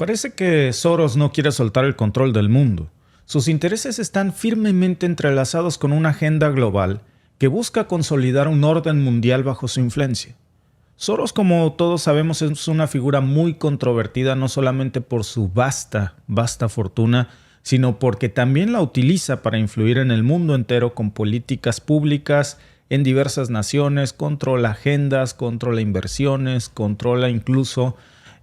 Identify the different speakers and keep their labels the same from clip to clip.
Speaker 1: Parece que Soros no quiere soltar el control del mundo. Sus intereses están firmemente entrelazados con una agenda global que busca consolidar un orden mundial bajo su influencia. Soros, como todos sabemos, es una figura muy controvertida no solamente por su vasta fortuna, sino porque también la utiliza para influir en el mundo entero con políticas públicas en diversas naciones, controla agendas, controla inversiones, controla incluso,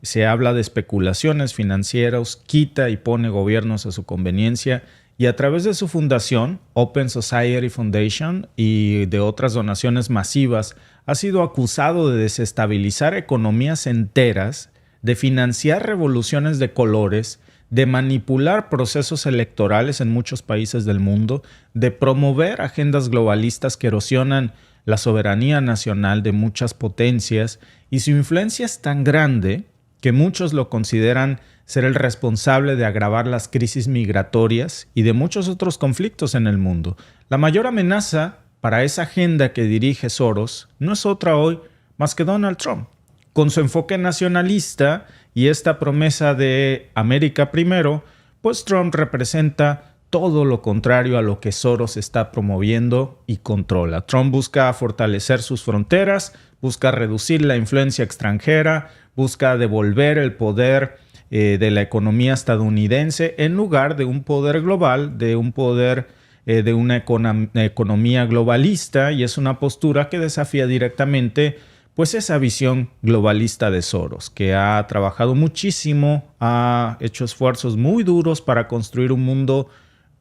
Speaker 1: se habla de especulaciones financieras, quita y pone gobiernos a su conveniencia y a través de su fundación, Open Society Foundation, y de otras donaciones masivas, ha sido acusado de desestabilizar economías enteras, de financiar revoluciones de colores, de manipular procesos electorales en muchos países del mundo, de promover agendas globalistas que erosionan la soberanía nacional de muchas potencias, y su influencia es tan grande que muchos lo consideran ser el responsable de agravar las crisis migratorias y de muchos otros conflictos en el mundo. La mayor amenaza para esa agenda que dirige Soros no es otra hoy más que Donald Trump. Con su enfoque nacionalista y esta promesa de América primero, pues Trump representa todo lo contrario a lo que Soros está promoviendo y controla. Trump busca fortalecer sus fronteras, busca reducir la influencia extranjera, busca devolver el poder de la economía estadounidense en lugar de un poder global, de un poder de una economía globalista, y es una postura que desafía directamente pues esa visión globalista de Soros, que ha trabajado muchísimo, ha hecho esfuerzos muy duros para construir un mundo,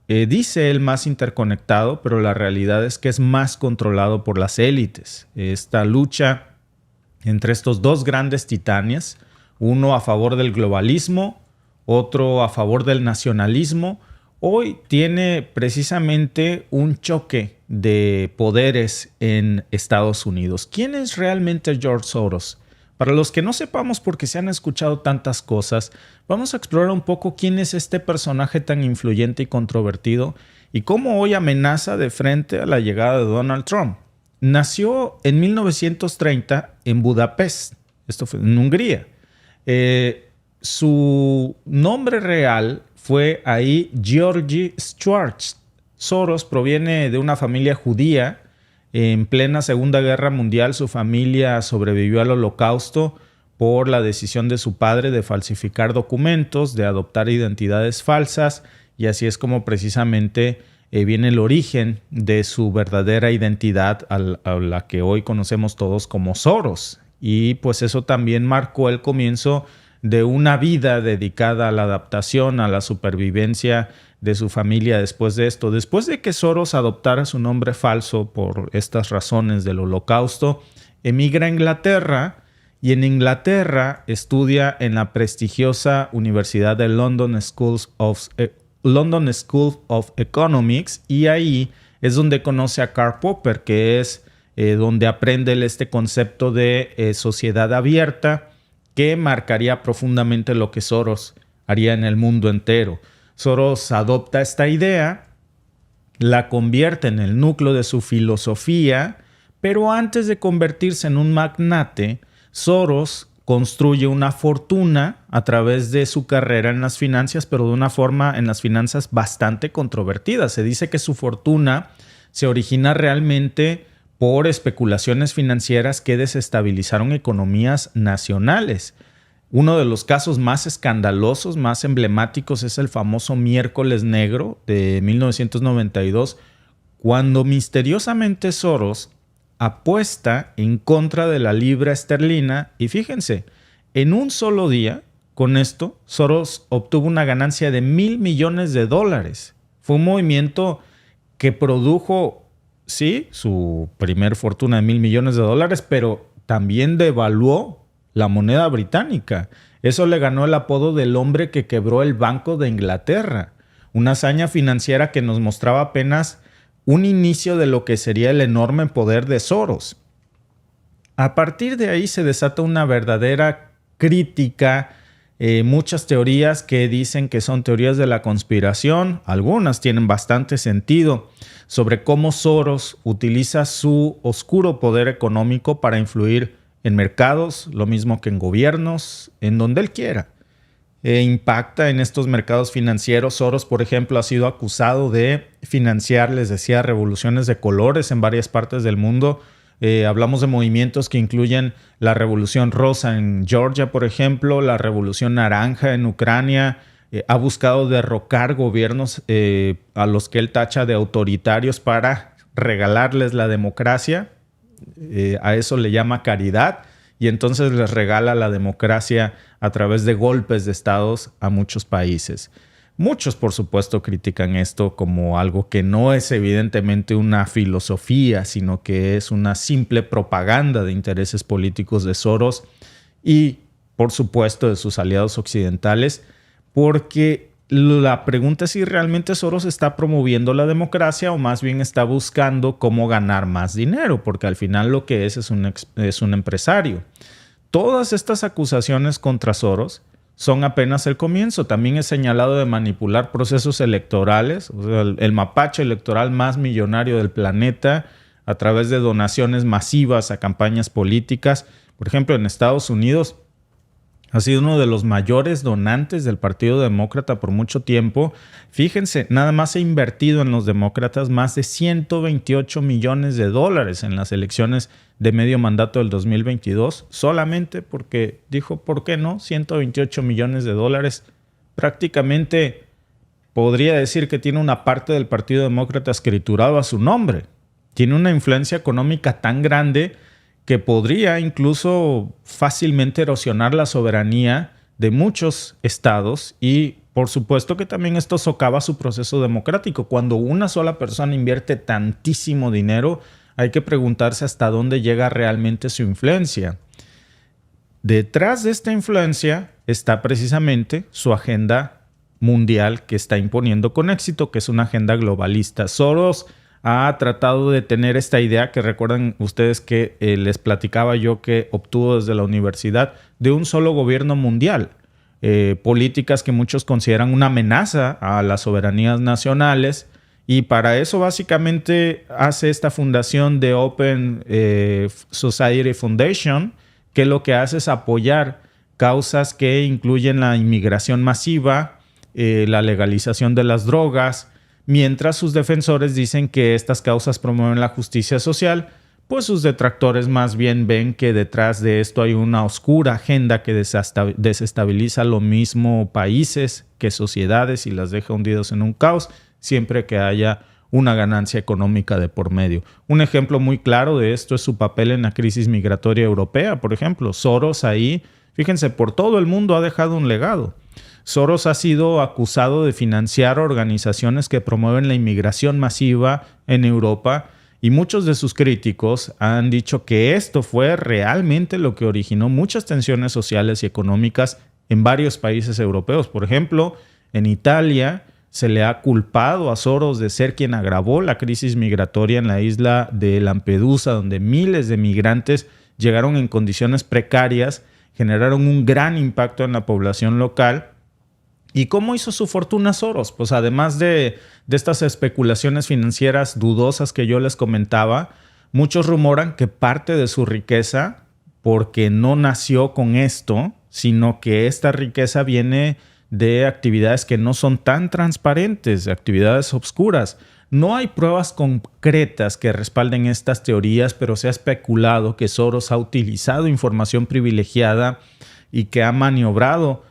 Speaker 1: dice él, más interconectado, pero la realidad es que es más controlado por las élites. Esta lucha entre estos dos grandes titanes, uno a favor del globalismo, otro a favor del nacionalismo, hoy tiene precisamente un choque de poderes en Estados Unidos. ¿Quién es realmente George Soros? Para los que no sepamos porque se han escuchado tantas cosas, vamos a explorar un poco quién es este personaje tan influyente y controvertido y cómo hoy amenaza de frente a la llegada de Donald Trump. Nació en 1930 en Budapest, esto fue en Hungría. Su nombre real fue ahí Georgi Schwartz. Soros proviene de una familia judía. En plena Segunda Guerra Mundial, su familia sobrevivió al Holocausto por la decisión de su padre de falsificar documentos, de adoptar identidades falsas, y así es como precisamente viene el origen de su verdadera identidad a la que hoy conocemos todos como Soros. Y pues eso también marcó el comienzo de una vida dedicada a la adaptación, a la supervivencia de su familia después de esto. Después de que Soros adoptara su nombre falso por estas razones del Holocausto, emigra a Inglaterra y en Inglaterra estudia en la prestigiosa Universidad de London School of Economics, y ahí es donde conoce a Karl Popper, que es donde aprende este concepto de sociedad abierta que marcaría profundamente lo que Soros haría en el mundo entero. Soros adopta esta idea, la convierte en el núcleo de su filosofía, pero antes de convertirse en un magnate, Soros construye una fortuna a través de su carrera en las finanzas, pero de una forma en las finanzas bastante controvertida. Se dice que su fortuna se origina realmente por especulaciones financieras que desestabilizaron economías nacionales. Uno de los casos más escandalosos, más emblemáticos, es el famoso Miércoles Negro de 1992, cuando misteriosamente Soros apuesta en contra de la libra esterlina y fíjense, en un solo día, con esto, Soros obtuvo una ganancia de $1,000 millones. Fue un movimiento que produjo, sí, su primer fortuna de $1,000 millones, pero también devaluó la moneda británica. Eso le ganó el apodo del hombre que quebró el Banco de Inglaterra. Una hazaña financiera que nos mostraba apenas un inicio de lo que sería el enorme poder de Soros. A partir de ahí se desata una verdadera crítica, muchas teorías que dicen que son teorías de la conspiración, algunas tienen bastante sentido, sobre cómo Soros utiliza su oscuro poder económico para influir en mercados, lo mismo que en gobiernos, en donde él quiera. impacta en estos mercados financieros. Soros, por ejemplo, ha sido acusado de financiar, les decía, revoluciones de colores en varias partes del mundo. Hablamos de movimientos que incluyen la Revolución Rosa en Georgia, por ejemplo, la Revolución Naranja en Ucrania. Ha buscado derrocar gobiernos a los que él tacha de autoritarios para regalarles la democracia. A eso le llama caridad. Y entonces les regala la democracia a través de golpes de estados a muchos países. Muchos, por supuesto, critican esto como algo que no es evidentemente una filosofía, sino que es una simple propaganda de intereses políticos de Soros y, por supuesto, de sus aliados occidentales, porque la pregunta es si realmente Soros está promoviendo la democracia o más bien está buscando cómo ganar más dinero, porque al final lo que es un empresario. Todas estas acusaciones contra Soros son apenas el comienzo. También es señalado de manipular procesos electorales, o sea, el mapache electoral más millonario del planeta, a través de donaciones masivas a campañas políticas. Por ejemplo, en Estados Unidos ha sido uno de los mayores donantes del Partido Demócrata por mucho tiempo. Fíjense, nada más ha invertido en los demócratas más de $128 millones en las elecciones de medio mandato del 2022, solamente porque dijo, ¿por qué no? $128 millones. Prácticamente podría decir que tiene una parte del Partido Demócrata escriturado a su nombre. Tiene una influencia económica tan grande que podría incluso fácilmente erosionar la soberanía de muchos estados y por supuesto que también esto socava su proceso democrático. Cuando una sola persona invierte tantísimo dinero, hay que preguntarse hasta dónde llega realmente su influencia. Detrás de esta influencia está precisamente su agenda mundial que está imponiendo con éxito, que es una agenda globalista. Soros ha tratado de tener esta idea que recuerdan ustedes que les platicaba yo que obtuvo desde la universidad de un solo gobierno mundial. Políticas que muchos consideran una amenaza a las soberanías nacionales y para eso básicamente hace esta fundación de Open Society Foundation, que lo que hace es apoyar causas que incluyen la inmigración masiva, la legalización de las drogas, mientras sus defensores dicen que estas causas promueven la justicia social, pues sus detractores más bien ven que detrás de esto hay una oscura agenda que desestabiliza lo mismo países que sociedades y las deja hundidos en un caos, siempre que haya una ganancia económica de por medio. Un ejemplo muy claro de esto es su papel en la crisis migratoria europea, por ejemplo. Soros ahí, fíjense, por todo el mundo ha dejado un legado. Soros ha sido acusado de financiar organizaciones que promueven la inmigración masiva en Europa y muchos de sus críticos han dicho que esto fue realmente lo que originó muchas tensiones sociales y económicas en varios países europeos. Por ejemplo, en Italia se le ha culpado a Soros de ser quien agravó la crisis migratoria en la isla de Lampedusa, donde miles de migrantes llegaron en condiciones precarias, generaron un gran impacto en la población local. ¿Y cómo hizo su fortuna Soros? Pues además de estas especulaciones financieras dudosas que yo les comentaba, muchos rumoran que parte de su riqueza, porque no nació con esto, sino que esta riqueza viene de actividades que no son tan transparentes, actividades obscuras. No hay pruebas concretas que respalden estas teorías, pero se ha especulado que Soros ha utilizado información privilegiada y que ha maniobrado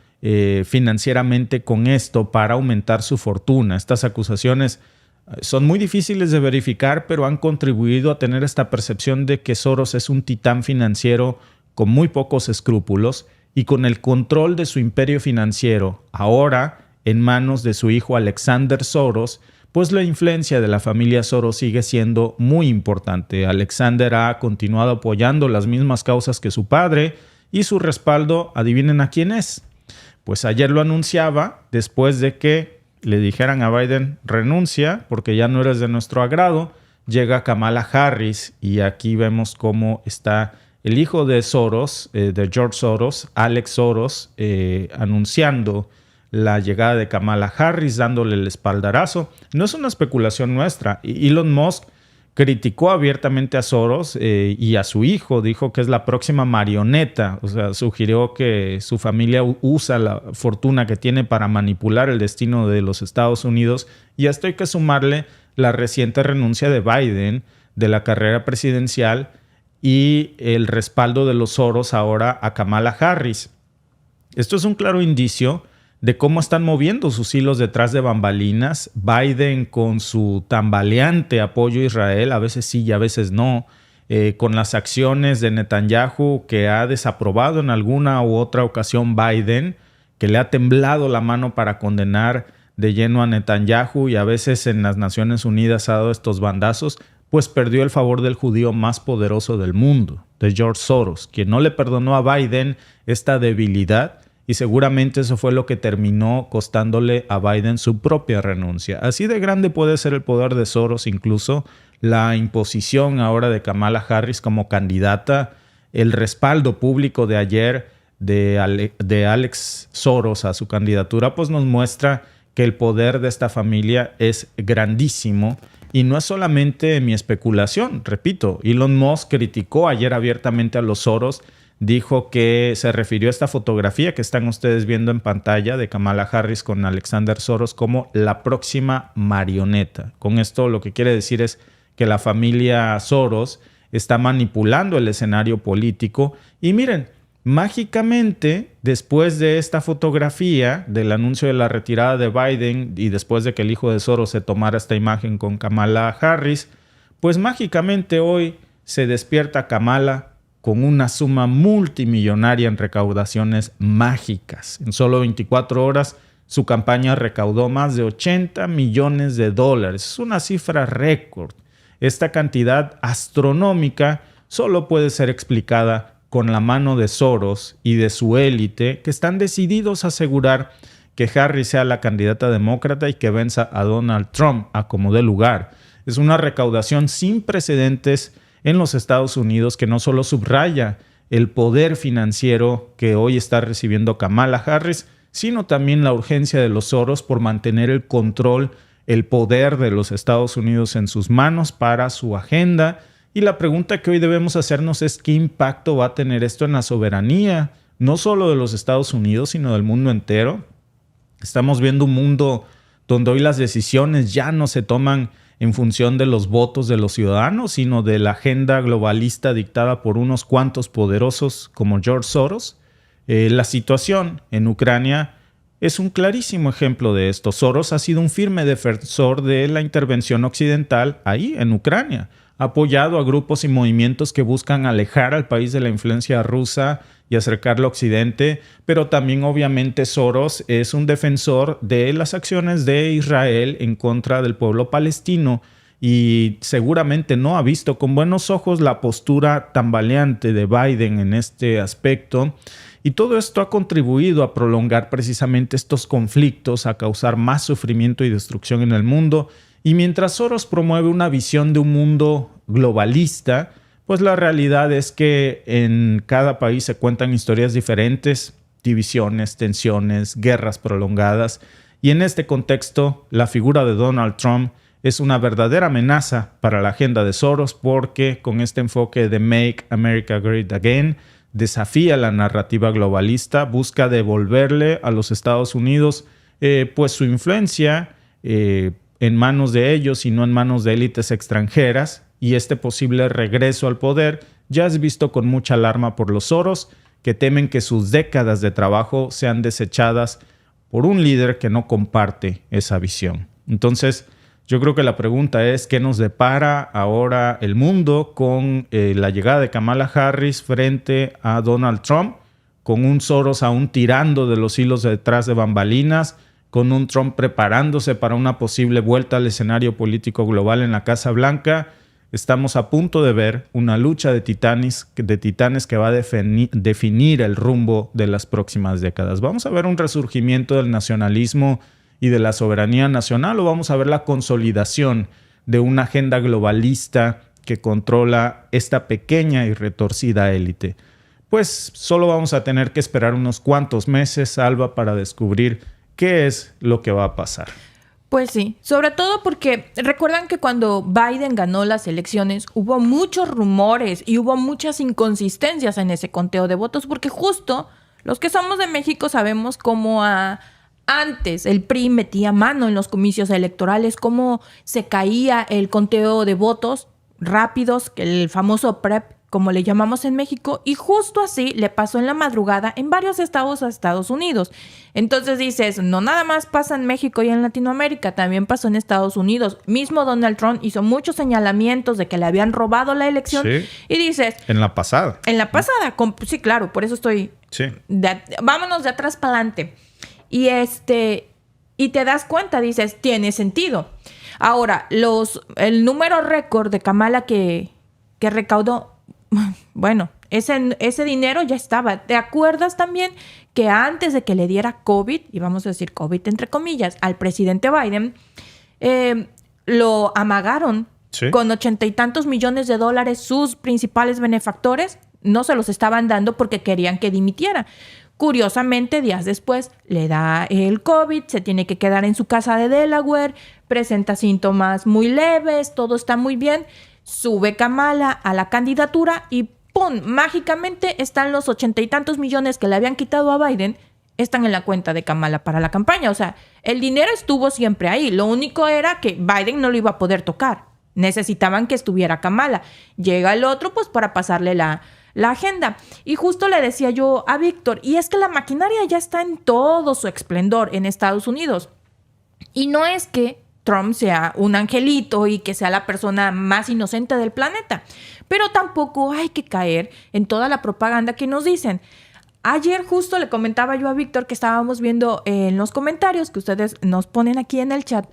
Speaker 1: financieramente con esto para aumentar su fortuna. Estas acusaciones son muy difíciles de verificar, pero han contribuido a tener esta percepción de que Soros es un titán financiero con muy pocos escrúpulos y con el control de su imperio financiero ahora en manos de su hijo Alexander Soros, pues la influencia de la familia Soros sigue siendo muy importante. Alexander ha continuado apoyando las mismas causas que su padre y su respaldo, adivinen a quién es. Pues ayer lo anunciaba después de que le dijeran a Biden renuncia porque ya no eres de nuestro agrado. Llega Kamala Harris y aquí vemos cómo está el hijo de Soros, de George Soros, Alex Soros, anunciando la llegada de Kamala Harris, dándole el espaldarazo. No es una especulación nuestra. Elon Musk criticó abiertamente a Soros y a su hijo, dijo que es la próxima marioneta, o sea, sugirió que su familia usa la fortuna que tiene para manipular el destino de los Estados Unidos, y a esto hay que sumarle la reciente renuncia de Biden de la carrera presidencial y el respaldo de los Soros ahora a Kamala Harris. Esto es un claro indicio de cómo están moviendo sus hilos detrás de bambalinas. Biden con su tambaleante apoyo a Israel, a veces sí y a veces no, con las acciones de Netanyahu que ha desaprobado en alguna u otra ocasión Biden, que le ha temblado la mano para condenar de lleno a Netanyahu y a veces en las Naciones Unidas ha dado estos bandazos, pues perdió el favor del judío más poderoso del mundo, de George Soros, quien no le perdonó a Biden esta debilidad. Y seguramente eso fue lo que terminó costándole a Biden su propia renuncia. Así de grande puede ser el poder de Soros, incluso la imposición ahora de Kamala Harris como candidata, el respaldo público de ayer de Alex Soros a su candidatura, pues nos muestra que el poder de esta familia es grandísimo. Y no es solamente mi especulación, repito, Elon Musk criticó ayer abiertamente a los Soros. Dijo que se refirió a esta fotografía que están ustedes viendo en pantalla de Kamala Harris con Alexander Soros como la próxima marioneta. Con esto lo que quiere decir es que la familia Soros está manipulando el escenario político. Y miren, mágicamente, después de esta fotografía, del anuncio de la retirada de Biden y después de que el hijo de Soros se tomara esta imagen con Kamala Harris, pues mágicamente hoy se despierta Kamala con una suma multimillonaria en recaudaciones mágicas. En solo 24 horas, su campaña recaudó más de $80 millones. Es una cifra récord. Esta cantidad astronómica solo puede ser explicada con la mano de Soros y de su élite, que están decididos a asegurar que Harris sea la candidata demócrata y que venza a Donald Trump a como dé lugar. Es una recaudación sin precedentes en los Estados Unidos que no solo subraya el poder financiero que hoy está recibiendo Kamala Harris, sino también la urgencia de los Soros por mantener el control, el poder de los Estados Unidos en sus manos para su agenda. Y la pregunta que hoy debemos hacernos es ¿qué impacto va a tener esto en la soberanía, no solo de los Estados Unidos, sino del mundo entero? Estamos viendo un mundo donde hoy las decisiones ya no se toman en función de los votos de los ciudadanos, sino de la agenda globalista dictada por unos cuantos poderosos como George Soros. La situación en Ucrania es un clarísimo ejemplo de esto. Soros ha sido un firme defensor de la intervención occidental ahí en Ucrania. Ha apoyado a grupos y movimientos que buscan alejar al país de la influencia rusa y acercarlo a Occidente, pero también obviamente Soros es un defensor de las acciones de Israel en contra del pueblo palestino y seguramente no ha visto con buenos ojos la postura tambaleante de Biden en este aspecto. Y todo esto ha contribuido a prolongar precisamente estos conflictos, a causar más sufrimiento y destrucción en el mundo. Y mientras Soros promueve una visión de un mundo globalista, pues la realidad es que en cada país se cuentan historias diferentes, divisiones, tensiones, guerras prolongadas. Y en este contexto, la figura de Donald Trump es una verdadera amenaza para la agenda de Soros porque con este enfoque de Make America Great Again, desafía la narrativa globalista, busca devolverle a los Estados Unidos pues su influencia en manos de ellos y no en manos de élites extranjeras, y este posible regreso al poder ya es visto con mucha alarma por los Soros, que temen que sus décadas de trabajo sean desechadas por un líder que no comparte esa visión. Entonces, yo creo que la pregunta es ¿qué nos depara ahora el mundo con la llegada de Kamala Harris frente a Donald Trump, con un Soros aún tirando de los hilos detrás de bambalinas, con un Trump preparándose para una posible vuelta al escenario político global en la Casa Blanca? Estamos a punto de ver una lucha de titanes que va a definir el rumbo de las próximas décadas. ¿Vamos a ver un resurgimiento del nacionalismo y de la soberanía nacional o vamos a ver la consolidación de una agenda globalista que controla esta pequeña y retorcida élite? Pues solo vamos a tener que esperar unos cuantos meses, Alba, para descubrir qué es lo que va a pasar.
Speaker 2: Pues sí, sobre todo porque recuerdan que cuando Biden ganó las elecciones hubo muchos rumores y hubo muchas inconsistencias en ese conteo de votos, porque justo los que somos de México sabemos cómo antes el PRI metía mano en los comicios electorales, cómo se caía el conteo de votos rápidos, el famoso PREP, como le llamamos en México, y justo así le pasó en la madrugada en varios estados a Estados Unidos. Entonces dices, no nada más pasa en México y en Latinoamérica, también pasó en Estados Unidos. Mismo Donald Trump hizo muchos señalamientos de que le habían robado la elección.
Speaker 1: Sí.
Speaker 2: Y dices...
Speaker 1: En la pasada.
Speaker 2: En la pasada, sí, claro, por eso estoy...
Speaker 1: Sí.
Speaker 2: Vámonos de atrás para adelante. Y te das cuenta, dices, tiene sentido. Ahora, el número récord de Kamala que recaudó... Bueno, ese dinero ya estaba. ¿Te acuerdas también que antes de que le diera COVID, y vamos a decir COVID entre comillas, al presidente Biden, lo amagaron con 80 y tantos millones de dólares sus principales benefactores? No se los estaban dando porque querían que dimitiera. Curiosamente, días después le da el COVID, se tiene que quedar en su casa de Delaware, presenta síntomas muy leves, todo está muy bien. Sube Kamala a la candidatura y ¡pum! Mágicamente están los 80 y tantos millones que le habían quitado a Biden, están en la cuenta de Kamala para la campaña. O sea, el dinero estuvo siempre ahí. Lo único era que Biden no lo iba a poder tocar. Necesitaban que estuviera Kamala. Llega el otro pues para pasarle la agenda. Y justo le decía yo a Víctor, y es que la maquinaria ya está en todo su esplendor en Estados Unidos. Y no es que Trump sea un angelito y que sea la persona más inocente del planeta. Pero tampoco hay que caer en toda la propaganda que nos dicen. Ayer justo le comentaba yo a Víctor que estábamos viendo en los comentarios que ustedes nos ponen aquí en el chat,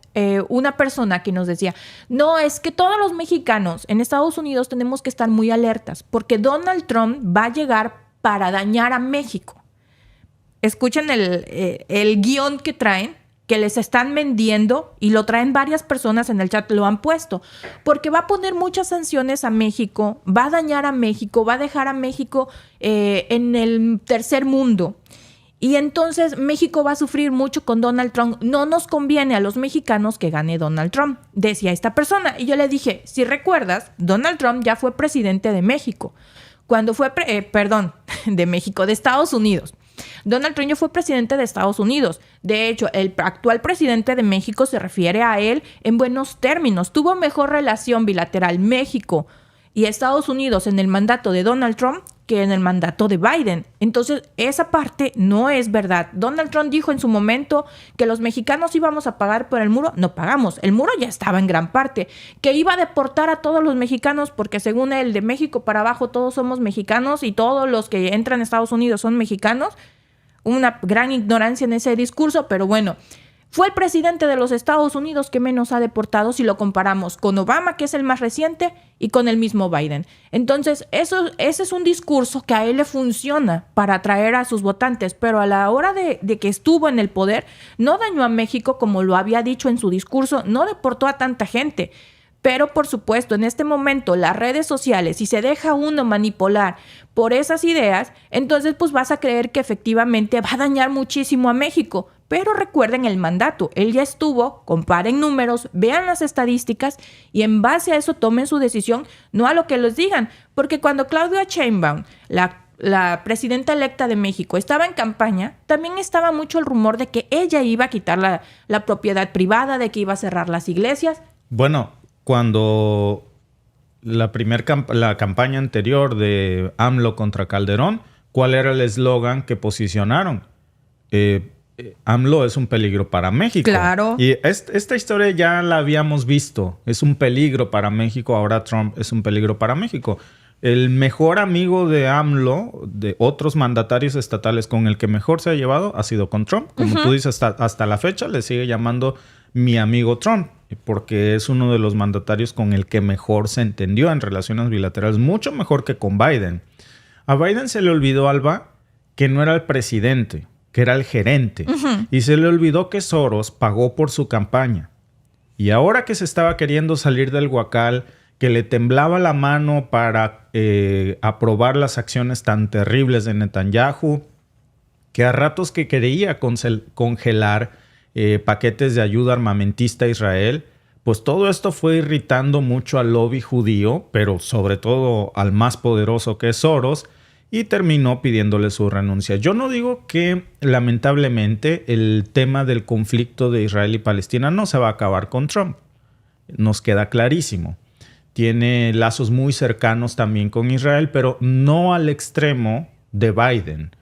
Speaker 2: una persona que nos decía, no, es que todos los mexicanos en Estados Unidos tenemos que estar muy alertas porque Donald Trump va a llegar para dañar a México. Escuchen el guión que traen, que les están vendiendo, y lo traen varias personas en el chat, lo han puesto, porque va a poner muchas sanciones a México, va a dañar a México, va a dejar a México en el tercer mundo. Y entonces México va a sufrir mucho con Donald Trump. No nos conviene a los mexicanos que gane Donald Trump, decía esta persona. Y yo le dije, si recuerdas, Donald Trump ya fue presidente de México. Cuando fue, de México, de Estados Unidos. Donald Trump ya fue presidente de Estados Unidos. De hecho, el actual presidente de México se refiere a él en buenos términos. Tuvo mejor relación bilateral México y Estados Unidos en el mandato de Donald Trump que en el mandato de Biden. Entonces, esa parte no es verdad. Donald Trump dijo en su momento que los mexicanos íbamos a pagar por el muro. No pagamos. El muro ya estaba en gran parte. Que iba a deportar a todos los mexicanos porque según él, de México para abajo todos somos mexicanos y todos los que entran a Estados Unidos son mexicanos. Una gran ignorancia en ese discurso, pero bueno. Fue el presidente de los Estados Unidos que menos ha deportado si lo comparamos con Obama, que es el más reciente, y con el mismo Biden. Entonces, ese es un discurso que a él le funciona para atraer a sus votantes, pero a la hora de que estuvo en el poder, no dañó a México como lo había dicho en su discurso, no deportó a tanta gente. Pero, por supuesto, en este momento, las redes sociales, si se deja uno manipular por esas ideas, entonces pues vas a creer que efectivamente va a dañar muchísimo a México. Pero recuerden el mandato, él ya estuvo, comparen números, vean las estadísticas y en base a eso tomen su decisión, no a lo que les digan. Porque cuando Claudia Sheinbaum, la presidenta electa de México, estaba en campaña, también estaba mucho el rumor de que ella iba a quitar la propiedad privada, de que iba a cerrar las iglesias.
Speaker 1: Bueno, cuando la campaña anterior de AMLO contra Calderón, ¿cuál era el eslogan que posicionaron? AMLO es un peligro para México.
Speaker 2: Claro.
Speaker 1: Y esta historia ya la habíamos visto. Es un peligro para México. Ahora Trump es un peligro para México. El mejor amigo de AMLO, de otros mandatarios estatales con el que mejor se ha llevado, ha sido con Trump. Como tú dices, hasta la fecha le sigue llamando mi amigo Trump, porque es uno de los mandatarios con el que mejor se entendió en relaciones bilaterales, mucho mejor que con Biden. A Biden se le olvidó, Alba, que no era el presidente, que era el gerente. Y se le olvidó que Soros pagó por su campaña. Y ahora que se estaba queriendo salir del huacal, que le temblaba la mano para aprobar las acciones tan terribles de Netanyahu, que a ratos que quería congelar paquetes de ayuda armamentista a Israel. Pues todo esto fue irritando mucho al lobby judío, pero sobre todo al más poderoso que es Soros, y terminó pidiéndole su renuncia. Yo no digo que lamentablemente el tema del conflicto de Israel y Palestina no se va a acabar con Trump. Nos queda clarísimo. Tiene lazos muy cercanos también con Israel, pero no al extremo de Biden.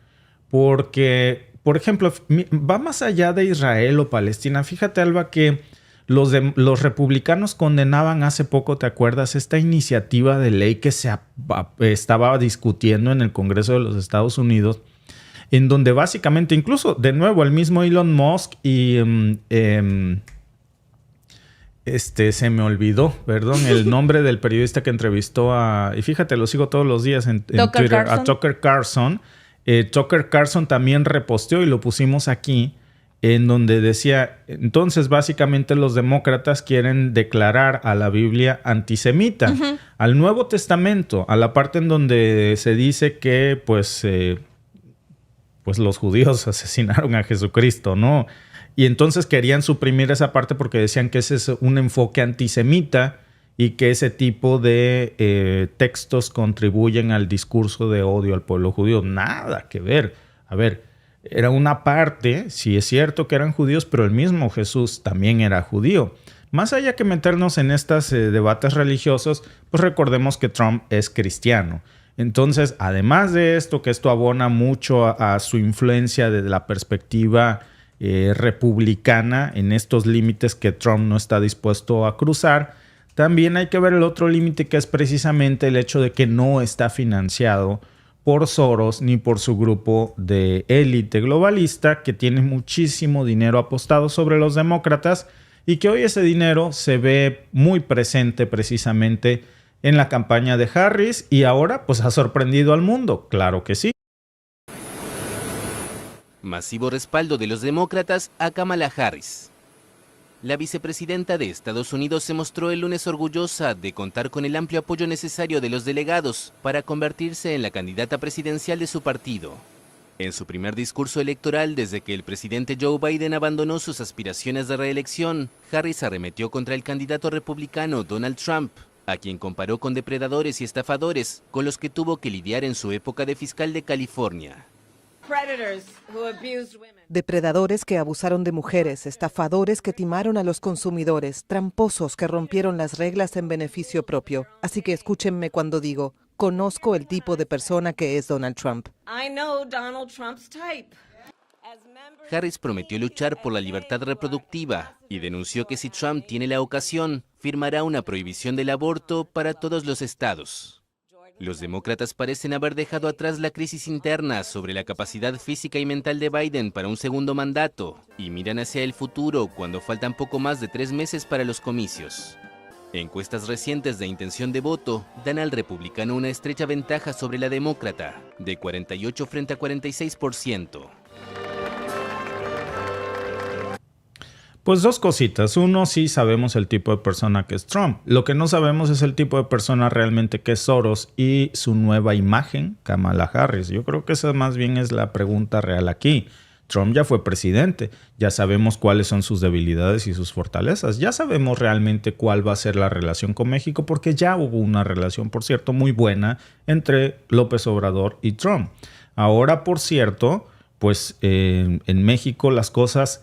Speaker 1: Porque, por ejemplo, va más allá de Israel o Palestina. Fíjate, Alba, que los republicanos condenaban hace poco, ¿te acuerdas? Esta iniciativa de ley que se estaba discutiendo en el Congreso de los Estados Unidos, en donde básicamente, incluso, de nuevo, el mismo Elon Musk y... se me olvidó, perdón, el nombre del periodista que entrevistó y fíjate, lo sigo todos los días en Twitter,
Speaker 2: Carson.
Speaker 1: a Tucker Carlson. Tucker Carlson también reposteó y lo pusimos aquí, en donde decía, entonces básicamente los demócratas quieren declarar a la Biblia antisemita, al Nuevo Testamento, a la parte en donde se dice que pues los judíos asesinaron a Jesucristo, ¿no? Y entonces querían suprimir esa parte porque decían que ese es un enfoque antisemita y que ese tipo de textos contribuyen al discurso de odio al pueblo judío. Nada que ver. A ver, era una parte, sí es cierto que eran judíos, pero el mismo Jesús también era judío. Más allá que meternos en estos debates religiosos, pues recordemos que Trump es cristiano. Entonces, además de esto, que esto abona mucho a su influencia desde la perspectiva republicana en estos límites que Trump no está dispuesto a cruzar, también hay que ver el otro límite, que es precisamente el hecho de que no está financiado por Soros ni por su grupo de élite globalista, que tiene muchísimo dinero apostado sobre los demócratas y que hoy ese dinero se ve muy presente precisamente en la campaña de Harris, y ahora pues ha sorprendido al mundo. Claro que sí.
Speaker 3: Masivo respaldo de los demócratas a Kamala Harris. La vicepresidenta de Estados Unidos se mostró el lunes orgullosa de contar con el amplio apoyo necesario de los delegados para convertirse en la candidata presidencial de su partido. En su primer discurso electoral desde que el presidente Joe Biden abandonó sus aspiraciones de reelección, Harris arremetió contra el candidato republicano Donald Trump, a quien comparó con depredadores y estafadores con los que tuvo que lidiar en su época de fiscal de California.
Speaker 4: Depredadores que abusaron de mujeres, estafadores que timaron a los consumidores, tramposos que rompieron las reglas en beneficio propio. Así que escúchenme cuando digo, conozco el tipo de persona que es Donald Trump.
Speaker 3: Harris prometió luchar por la libertad reproductiva y denunció que si Trump tiene la ocasión, firmará una prohibición del aborto para todos los estados. Los demócratas parecen haber dejado atrás la crisis interna sobre la capacidad física y mental de Biden para un segundo mandato y miran hacia el futuro cuando faltan poco más de 3 meses para los comicios. Encuestas recientes de intención de voto dan al republicano una estrecha ventaja sobre la demócrata, de 48 frente a 46%.
Speaker 1: Pues dos cositas. Uno, sí sabemos el tipo de persona que es Trump. Lo que no sabemos es el tipo de persona realmente que es Soros y su nueva imagen, Kamala Harris. Yo creo que esa más bien es la pregunta real aquí. Trump ya fue presidente. Ya sabemos cuáles son sus debilidades y sus fortalezas. Ya sabemos realmente cuál va a ser la relación con México, porque ya hubo una relación, por cierto, muy buena entre López Obrador y Trump. Ahora, por cierto, pues en México las cosas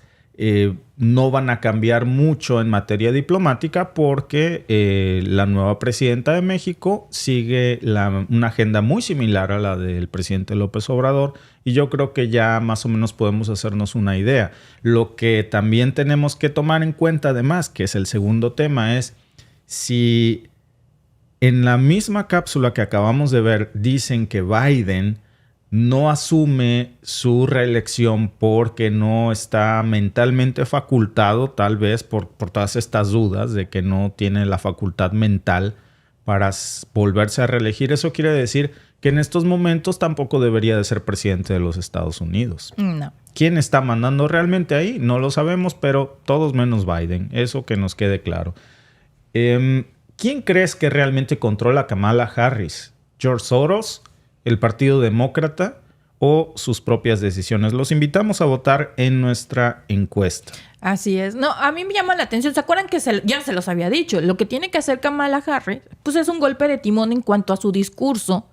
Speaker 1: no van a cambiar mucho en materia diplomática, porque la nueva presidenta de México sigue una agenda muy similar a la del presidente López Obrador, y yo creo que ya más o menos podemos hacernos una idea. Lo que también tenemos que tomar en cuenta, además, que es el segundo tema, es si en la misma cápsula que acabamos de ver dicen que Biden no asume su reelección porque no está mentalmente facultado, tal vez por todas estas dudas de que no tiene la facultad mental para volverse a reelegir. Eso quiere decir que en estos momentos tampoco debería de ser presidente de los Estados Unidos.
Speaker 2: No.
Speaker 1: ¿Quién está mandando realmente ahí? No lo sabemos, pero todos menos Biden. Eso que nos quede claro. ¿Quién crees que realmente controla a Kamala Harris? ¿George Soros? ¿El Partido Demócrata? o sus propias decisiones. Los invitamos a votar en nuestra encuesta.
Speaker 2: Así es. No, a mí me llama la atención. ¿Se acuerdan que ya se los había dicho? Lo que tiene que hacer Kamala Harris, pues es un golpe de timón en cuanto a su discurso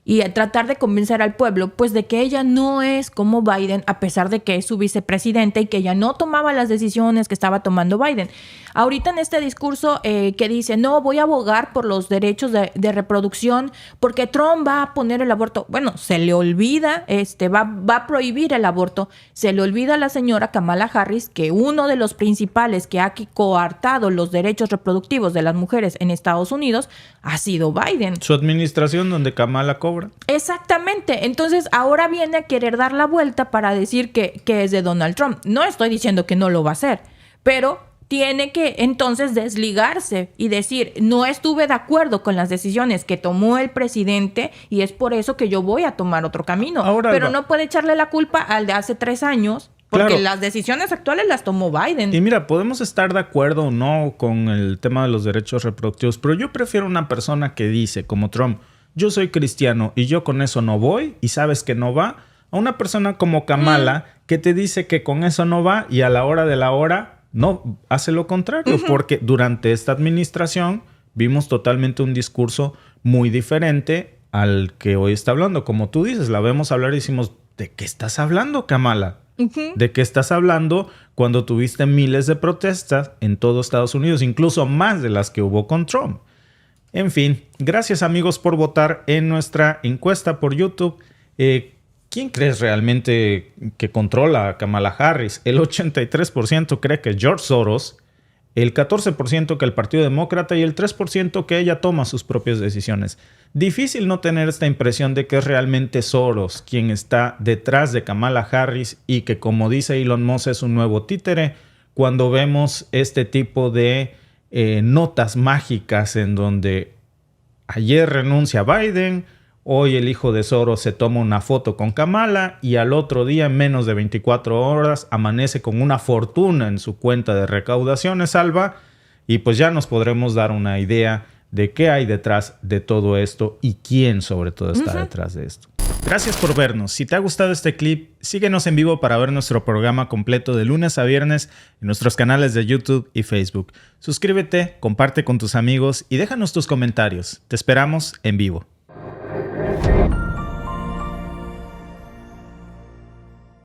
Speaker 2: y a tratar de convencer al pueblo, pues de que ella no es como Biden, a pesar de que es su vicepresidenta y que ella no tomaba las decisiones que estaba tomando Biden. Ahorita en este discurso que dice, no, voy a abogar por los derechos de reproducción porque Trump va a poner el aborto. Bueno, se le olvida, va a prohibir el aborto. Se le olvida a la señora Kamala Harris que uno de los principales que ha coartado los derechos reproductivos de las mujeres en Estados Unidos ha sido Biden.
Speaker 1: Su administración donde Kamala cobra.
Speaker 2: Exactamente. Entonces ahora viene a querer dar la vuelta para decir que es de Donald Trump. No estoy diciendo que no lo va a hacer, pero tiene que entonces desligarse y decir, no estuve de acuerdo con las decisiones que tomó el presidente y es por eso que yo voy a tomar otro camino.
Speaker 1: Ahora,
Speaker 2: pero no puede echarle la culpa al de hace 3 años. Porque
Speaker 1: claro,
Speaker 2: las decisiones actuales las tomó Biden.
Speaker 1: Y mira, podemos estar de acuerdo o no con el tema de los derechos reproductivos, pero yo prefiero una persona que dice, como Trump, yo soy cristiano y yo con eso no voy y sabes que no va, a una persona como Kamala que te dice que con eso no va y a la hora de la hora no hace lo contrario, porque durante esta administración vimos totalmente un discurso muy diferente al que hoy está hablando. Como tú dices, la vemos hablar y decimos, ¿de qué estás hablando, Kamala? ¿De qué estás hablando cuando tuviste miles de protestas en todo Estados Unidos, incluso más de las que hubo con Trump? En fin, gracias amigos por votar en nuestra encuesta por YouTube. ¿Quién crees realmente que controla a Kamala Harris? El 83% cree que George Soros, el 14% que el Partido Demócrata y el 3% que ella toma sus propias decisiones. Difícil no tener esta impresión de que es realmente Soros quien está detrás de Kamala Harris y que, como dice Elon Musk, es un nuevo títere cuando vemos este tipo de notas mágicas en donde ayer renuncia Biden, hoy el hijo de Soros se toma una foto con Kamala y al otro día, en menos de 24 horas, amanece con una fortuna en su cuenta de recaudaciones, Alba, y pues ya nos podremos dar una idea de qué hay detrás de todo esto y quién sobre todo está detrás de esto. Gracias por vernos. Si te ha gustado este clip, síguenos en vivo para ver nuestro programa completo de lunes a viernes en nuestros canales de YouTube y Facebook. Suscríbete, comparte con tus amigos y déjanos tus comentarios. Te esperamos en vivo.